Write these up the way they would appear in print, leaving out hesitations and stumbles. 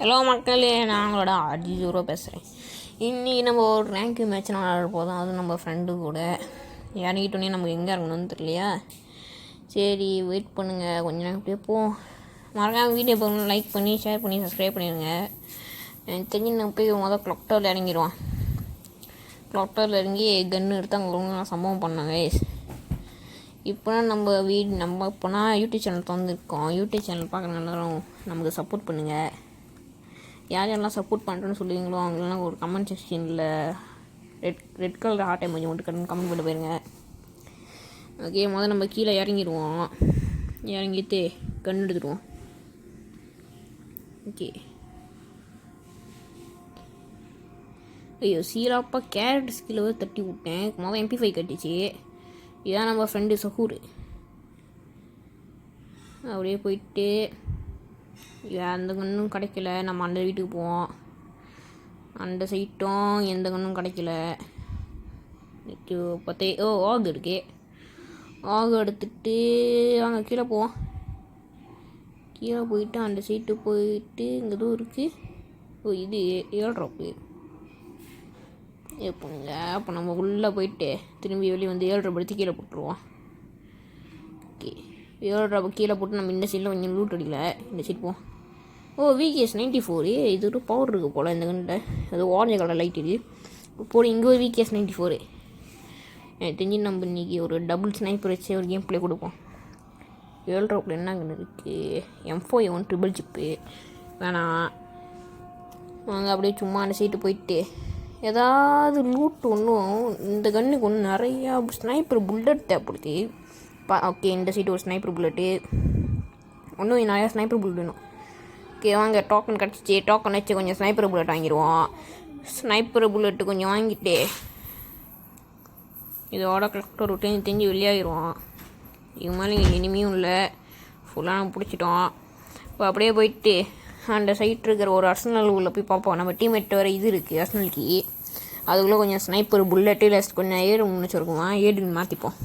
Hello மக்களே, நான் உங்களோட ஆர்ஜி0 பேசுகிறேன். இன்றைக்கி நம்ம ஒரு ரேங்க் மேட்ச் விளாட போதும், அதுவும் நம்ம ஃப்ரெண்டு கூட. இறங்கிட்டோன்னே நமக்கு எங்கே இறங்கணும்னு தெரியலையா? சரி வெயிட் பண்ணுங்கள், கொஞ்சம் நேரம் அப்படியே போவோம். மறக்காமல் வீடியோ போகணும், லைக் பண்ணி ஷேர் பண்ணி சப்ஸ்கிரைப் பண்ணிடுங்க. எனக்கு தெரிஞ்சு நான் போய் முதல் க்ளாக் டவரில் இறங்கிடுவான். க்ளாக் டவரில் இறங்கி கன்று எடுத்து அங்கே ரொம்ப சம்பவம் பண்ணாங்க. இப்போ நம்ம இப்போனா யூடியூப் சேனல் திறந்துருக்கோம். யூடியூப் சேனல் பார்க்குற எல்லாரும் நமக்கு சப்போர்ட் பண்ணுங்கள். யார் யாரெல்லாம் சப்போர்ட் பண்ணுறேன்னு சொல்லுவீங்களோ அவங்களெல்லாம் ஒரு கமெண்ட் செக்ஷனில் ரெட் கலர் ஹார்ட் எமோஜி மட்டும் கமெண்ட் பண்ணி போயிருங்க. ஓகே, முதல்ல நம்ம கீழே இறங்கிடுவோம். இறங்கிட்டு கண் எடுத்துடுவோம். ஓகே, ஐயோ சீராப்பா கேரட் ஸ்கில்ல தட்டி விட்டேன். முதல் MP5 கட்டிச்சு. இதான் நம்ம ஃப்ரெண்டு சஹூர். அப்படியே போயிட்டு அந்த கண்ணும் கிடைக்கல. நம்ம அந்த வீட்டுக்கு போவோம். அந்த சைட்டும் எந்த கண்ணும் கிடைக்கல. ஆகு இருக்கே. ஆகு எடுத்துட்டு வாங்க கீழே போவோம். கீழே போயிட்டு அந்த சைட்டு போயிட்டு இங்கே எதுவும் இருக்குது. இது 7 ட்ராப்பு எப்போங்க. அப்போ நம்ம உள்ளே போயிட்டு திரும்பி வெளியே வந்து 7 ட்ராப் எடுத்து கீழே போட்டுருவோம். ஓகே, 7 ட்ராப் கீழே போட்டு நம்ம இந்த சைடில் கொஞ்சம் லூட் அடிக்கல. இந்த சைட் போவோம். VKS94 இது ஒரு பவர் இருக்குது போல் இந்த கண்ணில். அது ஆரஞ்சு கலர் லைட் இருக்குது போல். இங்கே ஒரு VKS94 எனக்கு தெரிஞ்சு நம்ம இன்றைக்கி ஒரு டபுள் ஸ்னைப்பர் வச்சு ஒரு கேம் ப்ளே கொடுப்போம். 7 ட்ராப்பில் என்ன கன்று இருக்குது? M4A1 ட்ரிபிள் சிப்பு வேணாம். வாங்க அப்படியே சும்மா அந்த சைட்டு போயிட்டு ஏதாவது லூட் ஒன்றும் இந்த கன்னுக்கு ஒன்று நிறையா ஸ்னைப்பர் புல்லட் தேவைப்படுது. ஓகே, இந்த சைட்டு ஒரு ஸ்னைப்பர் புல்லட்டு ஒன்றும் நிறையா ஸ்னைப்பர் புல்லட் வேணும். ஓகே வாங்க, டோக்கன் கிடச்சிச்சு. டோக்கன் வச்சு கொஞ்சம் ஸ்னைப்பர் புல்லட் வாங்கிடுவோம். ஸ்னைப்பர் புல்லட்டு கொஞ்சம் வாங்கிட்டு இதோட கலெக்டர் விட்டு தெரிஞ்சு வெளியாகிடுவோம். இது மாதிரி இனிமையும் இல்லை, ஃபுல்லாக நம்ம பிடிச்சிட்டோம். இப்போ அப்படியே போயிட்டு அந்த சைட் இருக்கிற ஒரு அர்சனல் உள்ளே போய் பார்ப்போம். நம்ம டீம்மேட் வர இது இருக்குது அர்சனலுக்கு. அதுக்குள்ளே கொஞ்சம் ஸ்னைப்பர் புல்லட்டு இல்லை கொஞ்சம் 7 வச்சுருக்குமா 7 மாற்றிப்போம்.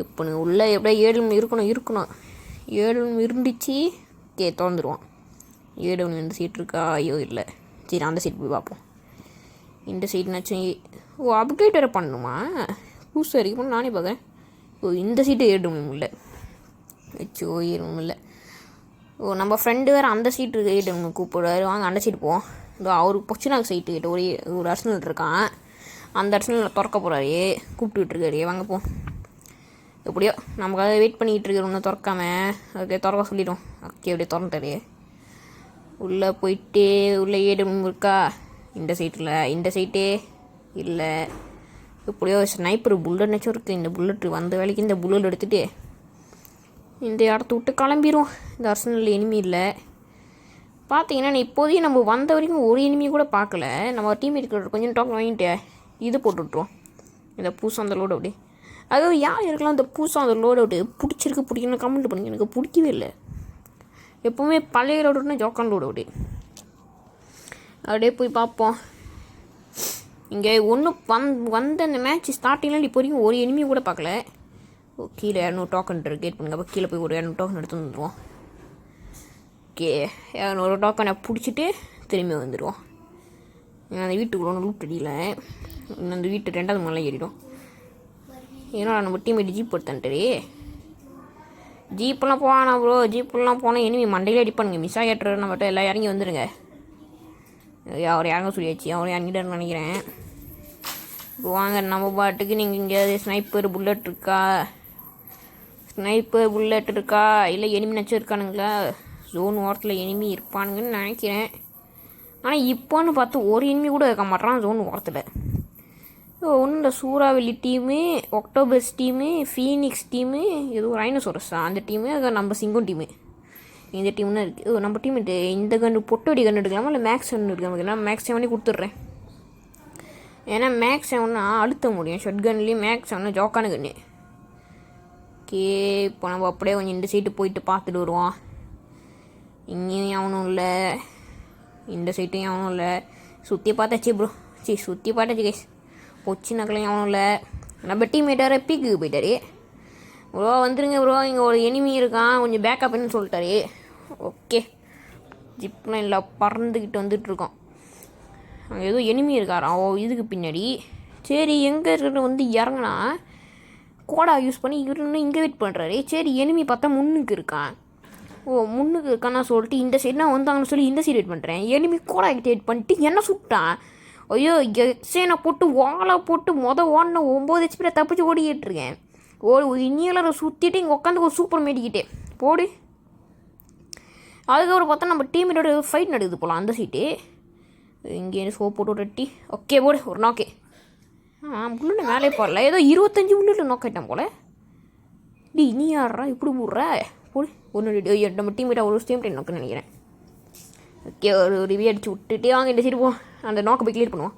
இப்போ உள்ளே எப்படியா 7 இருக்கணும் 7 இருந்துச்சு. ஓகே, திறந்துருவோம். 7 இந்த சீட் இருக்கா? ஐயோ இல்லை. சரி, அந்த சீட் போய் பார்ப்போம். இந்த சீட்னாச்சும் அப்கிரேட் வேறு பண்ணணுமா? புதுசாக வரைக்கும் நானே பார்க்குறேன். இந்த சீட்டு 7 இல்லை. வச்சோ 7 இல்லை. நம்ம ஃப்ரெண்டு வேறு அந்த சீட்டு 7 கூப்பிடுவாரு. வாங்க அந்த சீட்டு போவோம். அவருக்கு பொச்சினாக்கு சைட்டு கிட்ட ஒரு அர்சனல் இருக்கான். அந்த அர்சனலில் திறக்க போகிறாரு, கூப்பிட்டுக்கிட்டு இருக்காரு. வாங்க போ. எப்படியோ நமக்காக வெயிட் பண்ணிக்கிட்டு இருக்கிற ஒன்றும் திறக்காம. ஓகே, திறக்க சொல்லிடும். ஓகே, அப்படியே திறந்துட்டாரு. உள்ளே போயிட்டு உள்ளே 7 இருக்கா? இந்த சைட்டில் இந்த சைட்டே இல்லை. எப்படியோ ஸ்னைப்பர் புல்லட் நச்சும் இருக்குது. இந்த புல்லட் வந்த வேலைக்கு இந்த புல்லட் எடுத்துகிட்டு இந்த இடத்த விட்டு கிளம்பிடும். இந்த அர்சனல் எனிமி இல்லை. பார்த்தீங்கன்னா இப்போதையும் நம்ம வந்த வரைக்கும் ஒரு எனிமி கூட பார்க்கல. நம்ம டீம் இருக்கிற கொஞ்சம் டோக்கன் வாங்கிட்டு இது போட்டுவிட்ருவோம். இந்த புதுசாக அந்த லோடு அப்படி. அதுவும் யார் இருக்கலாம் இந்த புதுசாக அந்த லோடு அவுட்டு பிடிக்கணும் கமெண்ட் பண்ணுங்க. எனக்கு பிடிக்கவே இல்லை. எப்போவுமே பழைய லோடு அவுட்னா ஜோக்கான் லோடு அவுட்டு. அப்படியே போய் பார்ப்போம். இங்கே ஒன்றும் வந்த அந்த மேட்ச் ஸ்டார்டிங்கில் இப்போ வரைக்கும் ஒரு எனிமி கூட பார்க்கல. கீழே 200 டோக்கன் இருக்குது. கேட் பண்ணுங்க. அப்போ கீழே போய் ஒரு 200 டோக்கன் எடுத்து வந்துடுவோம். ஓகே, 200 டோக்கனை பிடிச்சிட்டு திரும்பி வந்துடுவோம். அந்த வீட்டுக்குள்ள ஒன்று லூட் அடியில் அந்த வீட்டு 2வது மலை ஏறிடும். ஏன்னா நம்ம டீம் ஜீப் எடுத்தான்ட்டு. ஜீப்பெல்லாம் போவானா ப்ரோ? ஜீப்பெல்லாம் போனால் எனிமி மண்டையிலே அடிப்பானுங்க. மிஸ் ஆகிட்டுற நம்மகிட்ட எல்லாம் இறங்கி வந்துடுங்க. அவர் இறங்க சொல்லியாச்சு. அவர் இறங்கிட்டாருன்னு நினைக்கிறேன். இப்போ வாங்க நம்ம பாட்டுக்கு. நீங்கள் இங்கே ஸ்னைப்பர் புல்லட் இருக்கா? ஸ்னைப்பர் புல்லட் இருக்கா? இல்லை எனிமி நச்சு இருக்கானுங்களா? ஜோன் ஓரத்தில் எனிமி இருப்பானுங்கன்னு நினைக்கிறேன். ஆனால் இப்போன்னு பார்த்து ஒரு எனிமி கூட இருக்க மாட்டான் ஜோன் ஓரத்தில். ஒன்றும் இந்த சூறாவளி team, octopus team, Phoenix team, ஏதோ ரைனோசோரஸ் அந்த டீமு, நம்ம சிங்கம் டீமு, இந்த டீம்னு இருக்குது. நம்ம டீம் இந்த கன்று பொட்டடி கன்று எடுக்கலாமா இல்லை மேக்ஸ் 7 எடுக்கலாமா? நான் மேக்ஸ் 7 கொடுத்துட்றேன். ஏன்னா மேக்ஸ் 7 அழுத்த முடியும். ஷட் கன்லேயும் மேக்ஸ் 7 ஜோக்கான கன்று. ஓகே, இப்போ நம்ம அப்படியே கொஞ்சம் இந்த சைட்டு போயிட்டு பார்த்துட்டு வருவோம். இங்கேயும் எவனும் இல்லை, இந்த சைட்டும் எவனும் இல்லை. சுற்றி பார்த்தாச்சு ப்ரோ. சரி, சுற்றி பார்த்தாச்சு கைஸ். பொச்சி நக்கலையும் எவனும் இல்லை. நம்ம டீம்மேட்டார பீக்குக்கு போயிட்டாரு. ப்ரோ வந்துருங்க ப்ரோ, இங்கே ஒரு எனிமி இருக்கான், கொஞ்சம் பேக்கப்னு சொல்லிட்டாரு. ஓகே, ஜிப்லைனில் பறந்துக்கிட்டு வந்துட்டுருக்கோம். அங்கே ஏதோ எனிமி இருக்காராம் இதுக்கு பின்னாடி. சரி எங்கே இருக்கிற வந்து இறங்கினா கோடா யூஸ் பண்ணி இவரு இங்கே வெயிட் பண்ணுறாரு. சரி எனிமி பார்த்தா முன்னுக்கு இருக்கான். முன்னுக்கு இருக்கான்னு சொல்லிட்டு இந்த சைடு நான் வந்தாங்கன்னு சொல்லி இந்த சைடு வெயிட் பண்ணுறேன். எனிமி கோடா கிட்ட வெயிட் பண்ணிட்டு என்ன சுட்டான். ஐயோ எக்ஸேனை போட்டு வாழை போட்டு ஓடின 9 HP தப்பிச்சு ஓடிக்கிட்டு இருக்கேன். இனியெல்லாம் சுற்றிட்டு இங்கே உட்காந்து ஒரு சூப்பர் மேடிக்கிட்டே போடு. அதுக்கப்புறம் பார்த்தா நம்ம டீமோட ஃபைட் நடக்குது போகலாம் அந்த சீட்டு. இங்கே சோப் போட்டு ஒரு டீ ஓகே போடு ஒரு நாக்கே. புல்லு மேலே போடல ஏதோ 25 புல்லில் நாக் ஆகிட்டான் போல. நீ யாரா இப்படி போடுற போடு. ஒன்று நம்ம டீமேட்டாக ஒரு சேம் டைம் நோக்குன்னு நினைக்கிறேன். ஓகே ஒரு ரிவ்யூ அடிச்சு விட்டுட்டே வாங்க இந்த சைடு போ. அந்த நோக்கை போய் கிளியர் பண்ணுவோம்.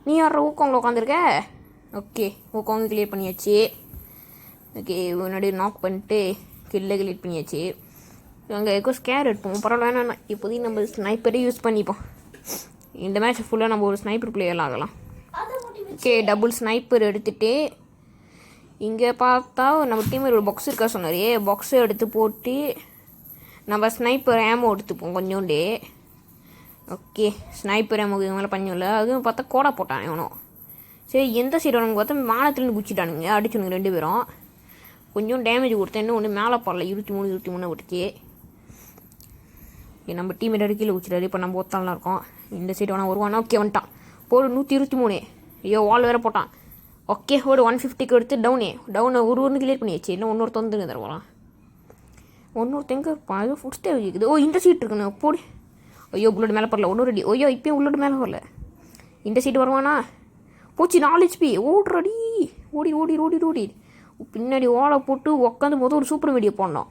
நீ யாரா ஊக்கவங்கள உட்காந்துருக்க. ஓகே ஊக்கவங்க கிளியர் பண்ணியாச்சு. ஓகே முன்னாடி நாக் பண்ணிட்டு கிளியர் பண்ணியாச்சு. அங்கே எக்கோ ஸ்கேர் எடுப்போம் பரவாயில்ல வேணாம். இப்போதைக்கு நம்ம ஸ்னைப்பரே யூஸ் பண்ணிப்போம். இந்த மேட்ச் ஃபுல்லாக நம்ம ஒரு ஸ்னைப்பர் பிளேயர்லாம் ஆகலாம். ஓகே டபுள் ஸ்னைப்பர் எடுத்துகிட்டு இங்கே பார்த்தா நம்ம டீமில் ஒரு பாக்ஸ் இருக்கா சொன்னார். பாக்ஸை எடுத்து போட்டு நம்ம ஸ்னைப்பர் ஏமோ எடுத்துப்போம் கொஞ்சோண்டே. ஓகே ஸ்னைப்பர் ஏமோ இது மேலே பண்ணிவில்ல. அதுவும் பார்த்தா கோடா போட்டான் இவனும். சரி எந்த சைடு நமக்கு பார்த்தா மானத்துலேருந்து குச்சிட்டானுங்க அடிச்சுனுங்க 2 பேரும். கொஞ்சம் டேமேஜ் கொடுத்தேன். இன்னும் ஒன்று மேலே போடல 23 விட்டுச்சு. நம்ம டீம் கீழே குச்சிட்டாரு. இப்போ நம்ம ஒத்தாலாம் இருக்கோம். இந்த சைடு வேணா வருவானா. ஓகே வந்துட்டான் போடு 123. ஐயோ வால் வேறு போட்டான். ஓகே ஒரு 150க்கு எடுத்து டவுனை ஒன்று கிளியர் பண்ணியாச்சு. இல்லை இன்னொருத்த வந்து தருவான். இன்னொருத்தங்க அது ஃபுட் ஸ்டேவ் இருக்குது. இந்த சீட் இருக்குண்ணே போடு. ஐயோ புல்லட் மேலே பரல ஒன்றும் ரெடி. ஐயோ இப்போயும் புல்லட் மேலே வரல. இந்த சைடு வருவானா. போச்சு 4 HP ஓடுறடி. ஓடி பின்னாடி ஓலை போட்டு உட்காந்து ஒரு சூப்பர் மீடியா போடணும்.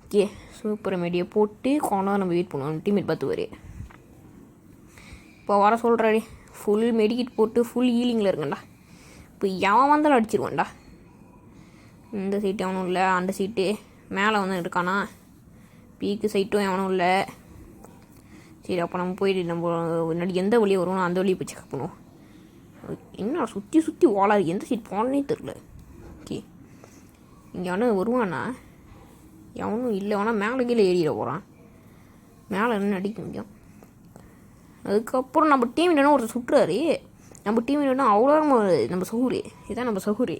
ஓகே சூப்பர் மீடியா போட்டு கொண்டா நம்ம வெயிட் பண்ணுவோம். டீமேட் 10 பேர் இப்போ வர சொல்கிறாடி. ஃபுல் மெடிக்கிட் போட்டு ஃபுல் ஹீலிங்கில் இருக்குண்டா. இப்போ எவன் வந்தாலும் அடிச்சிருவான்டா. இந்த சீட்டு எவனும் இல்லை. அந்த சீட்டு மேலே வந்து இருக்கானா. பீக்கு சைட்டும் எவனும் இல்லை. சரி அப்போ நம்ம போயிட்டு நம்ம முன்னாடி எந்த வழியை வருவோம் அந்த வழியை போய் செக் பண்ணுவோம். என்ன சுற்றி ஓலாது எந்த சீட் போனே தெரில. ஓகே இங்கே எவனும் வருவானா. எவனும் இல்லை. வேணா மேலே கீழே ஏறிட போகிறான். மேலே என்ன அடிக்க முடியும். அதுக்கப்புறம் நம்ம டீம் இல்லைன்னா ஒருத்தர் சுட்டுறாரு. நம்ம டீம் இல்லைன்னா அவ்வளோ நம்ம சகுரி இதான் நம்ம சகுரி.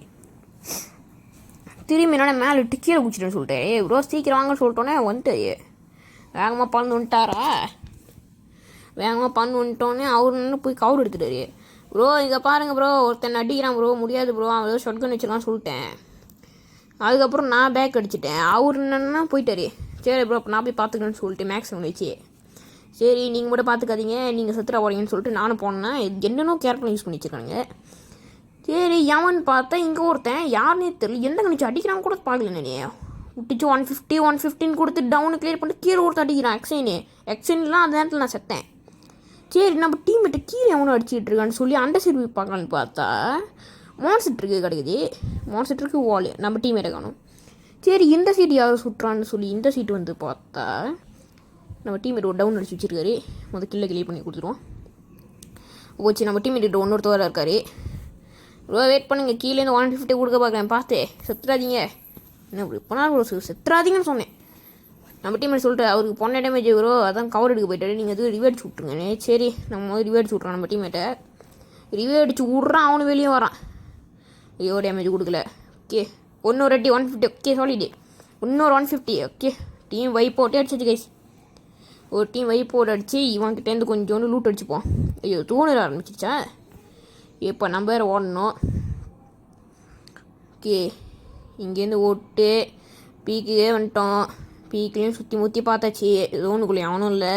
திரும்பி என்னோட மேலே விட்டு கீழே குச்சிட்டேன்னு சொல்லிட்டேன். ப்ரோ சீக்கிரம் வாங்கன்னு சொல்லிட்டோன்னே வந்துட்டாரு. வேகமாக பறந்து வந்துட்டாரா. வேகமாக பறந்து வந்துட்டோன்னே அவர் நின்று போய் கவர் எடுத்துட்டாரு. ப்ரோ இங்கே பாருங்கள் ப்ரோ ஒருத்தன் அடிக்கிறான் ப்ரோ முடியாது ப்ரோ அவன் ஏதோ ஷாட்கன் வச்சுருக்கான்னு சொல்லிட்டேன். அதுக்கப்புறம் நான் பேக் அடிச்சிட்டேன். அவர் என்னன்னா போயிட்டாரு. சரி ப்ரோ நான் போய் பார்த்துக்கணுன்னு சொல்லிட்டு மேக்ஸிமம் வச்சு சரி நீங்கள் மட்டும் பார்த்துக்காதீங்க நீங்கள் செத்துற போறீங்கன்னு சொல்லிட்டு நானும் போனேன். என்னென்னோ கேரக்டர் யூஸ் பண்ணி வச்சுருக்கானுங்க. சரி எவன் பார்த்தா இங்கே ஒருத்தன் யாருன்னே தெரியல. எந்த கணிச்சு அடிக்கிறான் கூட பார்க்கல. நீ விட்டுச்சு 150 115 கொடுத்து டவுனு கிளியர் பண்ணிட்டு கீழே ஒருத்தன் அடிக்கிறான். எக்ஸைன்லாம் அந்த நேரத்தில் நான் செத்தேன். சரி நம்ம டீம்மேட்டை கீழே எவனும் அடிச்சுட்டு இருக்கான்னு சொல்லி அந்த சைடு போய் பார்க்கலான்னு பார்த்தா மான்செட்ருக்கு கிடைக்குது. மான்செட்ருக்கு வால் நம்ம டீம்மேட்டை காணும். சரி இந்த சீட்டு யாரும் சுட்டுறான்னு சொல்லி இந்த சீட்டு வந்து பார்த்தா நம்ம டீம்மேட் ஒரு டவுன் அடிச்சு வச்சுருக்காரு. கீழே கிளியர் பண்ணி கொடுத்துருவோம். போச்சு நம்ம டீம்மேட் இன்னொருத்தவராக இருக்கார். ரொம்ப வெயிட் பண்ணுங்கள். கீழேருந்து 150 கொடுக்க பார்க்குறேன். பார்த்து செத்துறாதீங்க. என்ன இப்போனா செத்துறாதீங்கன்னு சொன்னேன். நம்ம டீம்மேட் சொல்லிட்டு அவருக்கு பொண்ணு டேமேஜ் வரும் அதான் கவர் எடுக்க போயிட்டாரு. நீங்கள் அது ரிவே அடிச்சு விட்ருங்க. சரி நம்ம ரிவே அடிச்சு விட்றோம். நம்ம டீம்மேட்டை ரிவே அடிச்சு விட்றான். அவனு வெளியே வரான். ஐயோ டேமேஜ் கொடுக்கல. ஓகே இன்னொரு 150. ஓகே சாலிடு இன்னொரு 150. ஓகே டீம் வைப் போட்டு அடிச்சிச்சு கைஸ். ஒரு டீம் வைப் போட்டு அடிச்சு இவன்கிட்டேருந்து கொஞ்சோண்டு லூட் அடிச்சுப்போம். ஐயோ தூணர ஆரம்பிச்சிச்சா. இப்போ நம்ம வேறு ஓடணும். ஓகே இங்கேருந்து ஓட்டு பீக்கே வந்துட்டோம். பீக்லேயும் சுற்றி முற்றி பார்த்தாச்சு. ஏதோ ஒன்றுக்குள்ளே அவனும் இல்லை.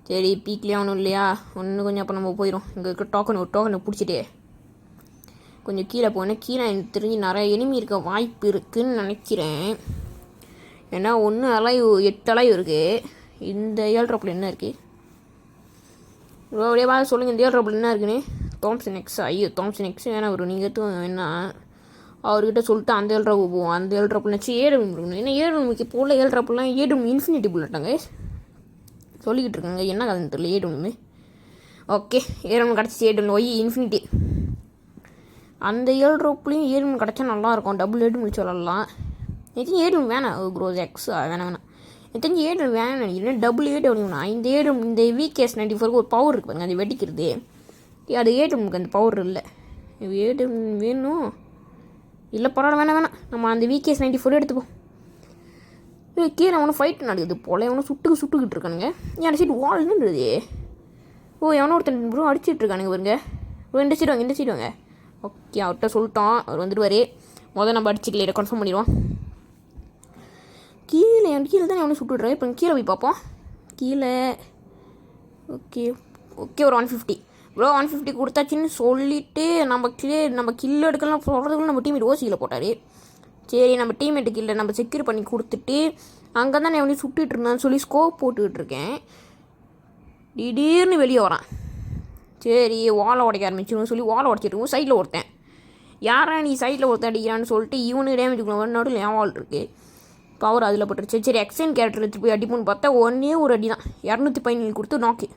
சரி பீக்லேயும் அவனும் இல்லையா ஒன்று கொஞ்சம் அப்போ நம்ம போயிடும். இங்கே இருக்க டோக்கனை பிடிச்சிட்டு கொஞ்சம் கீழே போனேன். கீழே எனக்கு தெரிஞ்சு நிறைய எனிமி இருக்க வாய்ப்பு இருக்குதுன்னு நினைக்கிறேன். ஏன்னா 1 அலைவ் 8 அலைவ் இருக்குது. இந்த ஏர் ட்ராப்பில் என்ன இருக்குது அப்படியே பார்த்து சொல்லுங்கள். இந்த ஏர் ட்ராப்பில் என்ன இருக்குன்னு. Thomson X. ஐயோ தாம்சன் எக்ஸ் வேணா வரும். நீங்கள் எதுவும் வேணா அவர்கிட்ட சொல்லிட்டு அந்த ஏர் ட்ராப்பு போவோம். அந்த ஏர் ட்ராப்பில் வச்சு ஏடும் இருக்கணும். ஏன்னா ஏடுக்கு போல் ஏர் ட்ராப்லாம் ஏடும் இன்ஃபினிட்டி புல்லட்டாங்க சொல்லிக்கிட்டு இருக்காங்க. என்ன கதைன்னு தெரியல ஏடுமே. ஓகே ஏடும் கிடச்சி ஏடும் ஒய் இன்ஃபினிட்டி. அந்த ஏர் ட்ராப்லேயும் ஏடும் கிடச்சா நல்லாயிருக்கும். டபுள் ஏடும் வச்சு விளாட்லாம். எதுவும் ஏடும் வேணாம் க்ரோஸ் எக்ஸ் வேணாம். தெரிஞ்சு ஏடு வேணும் நினைக்கிறேன். டபுள் ஏடு வேணும்னா இந்த ஏடு இந்த VKS94 ஒரு பவர் இருக்கு பாருங்க, அது வெடிக்கிறது. அது ஏடு நமக்கு அந்த பவர் இல்லை. ஏடு வேணும் இல்லை, பரவாயில்ல, வேணாம். நம்ம அந்த VKS94 எடுத்துப்போம். கீழே அவனும் ஃபைட் நடக்குது போல், எவனும் சுட்டுக்கிட்டு இருக்கானுங்க. என் சைடு வால்னுன்றது. எவனோ ஒருத்தன் ப்ரோ அடிச்சிட்டு இருக்கானுங்க பாருங்க. இந்த சைடு வாங்க. ஓகே, அவர்கிட்ட சொல்லிட்டோம், அவர் வந்துடுவார். நம்ம அடிச்சுக்கல, இதை கன்ஃபார்ம் பண்ணிடுவோம். கீழே தான் எவனும் சுட்டுடுறேன். இப்போ கீழே போய் பார்ப்போம். கீழே ஓகே ஒரு 150 ப்ரோ 150 கொடுத்தாச்சின்னு சொல்லிவிட்டு நம்ம கில் எடுக்கலாம் சொல்கிறதுக்குள்ள நம்ம டீம்மேட் ஓசியில் போட்டார். சரி, நம்ம டீம்மேட்டு கில்லை நம்ம செக்யூர் பண்ணி கொடுத்துட்டு அங்கே தான் எவனையும் சுட்டுட்டு இருந்தான்னு சொல்லி ஸ்கோப் போட்டுக்கிட்டு இருக்கேன். திடீர்னு வெளியே வரான். சரி, வாழை உடைக்க ஆரம்பிச்சுன்னு சொல்லி வாழை உடச்சிட்டு சைடில் ஒருத்தன். யாரா நீ சைடில் ஒருத்தன் அடிக்கிறான்னு சொல்லிட்டு இவனுக்கு டேமேஜுக்குள்ள நடுவில் என் வால் இருக்குது. பவர் அதில் போட்டுருச்சு. சரி, எக்ஸைன் கேரக்டர் எடுத்து போய் அடிப்போன்னு பார்த்தா ஒன்றே ஒரு அடி தான், 217 கொடுத்து நாக்கு.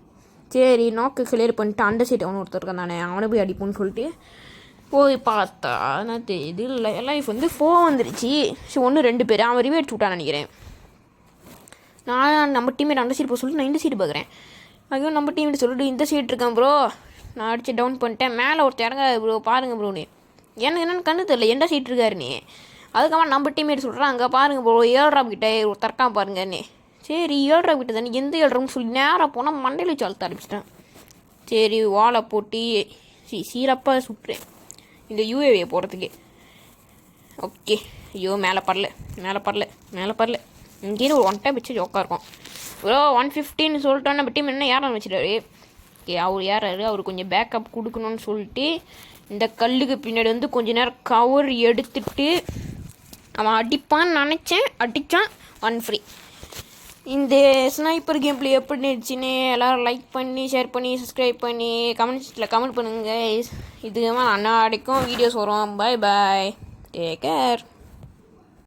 சரி, நாக்கு கிளியர் பண்ணிட்டு அந்த சைடு அவனு ஒருத்தர் இருக்கான் தானே, அவனை போய் அடிப்போன்னு சொல்லிட்டு போய் பார்த்தா நான் இது இல்லை, லைஃப் வந்து 4 வந்துருச்சு. ஸோ 1-2 பேர் அவன் ரிவேட் விட்டான்னு நினைக்கிறேன். நான் நம்ம டீமேட் அந்த சைடு போக சொல்லிட்டு நான் இந்த சைடு பார்க்குறேன். ஐயோ, நம்ம டீமேட் சொல்லிட்டு இந்த சைடு இருக்கேன் ப்ரோ. நான் அடித்து டவுன் பண்ணிட்டேன். மேலே ஒருத்தர் இறங்க ப்ரோ, பாருங்கள் ப்ரோன்னு. எனக்கு என்னென்னு கண்ணு தெரியல, எந்த சைடு இருக்காருன்னு. அதுக்கப்புறம் நம்ம டீம்மேட் சொல்கிறேன், அங்கே பாருங்கள் ப்ரோ 7 ராப் கிட்டே ஒரு தற்காம பாருங்கன்னு. சரி, 7 ராப் கிட்ட தானே, எந்த 7 ராப்னு சொல்லி நேராக போனால் மண்டையில் வச்சு அழுத்த ஆரம்பிச்சிட்டேன். சரி, வாழை போட்டி சீரப்பாக சுட்டுறேன் இந்த UAV போகிறதுக்கு. ஓகே, ஐயோ மேலே பரல. இங்கேயும் ஒரு 1 டைம் வச்சு ஜோக்காக இருக்கும் ப்ரோ. 150ன்னு சொல்லிட்டோம். நம்ம டீம் என்ன யாரும் வச்சுட்டாரு. ஓகே, அவர் யாராரு, அவர் கொஞ்சம் பேக்கப் கொடுக்கணும்னு சொல்லிட்டு இந்த கல்லுக்கு பின்னாடி வந்து கொஞ்ச நேரம் கவர் எடுத்துட்டு அவன் அடிப்பான்னு நினச்சேன். அடித்தான், 1 ஃப்ரீ. இந்த ஸ்னைப்பர் கேம் பிளே எப்படி இருந்துச்சுன்னு எல்லோரும் லைக் பண்ணி ஷேர் பண்ணி சப்ஸ்கிரைப் பண்ணி கமெண்ட் பண்ணுங்கள். இதுக்கு அண்ணா அடிக்கும் வீடியோஸ் வரும். Bye take care.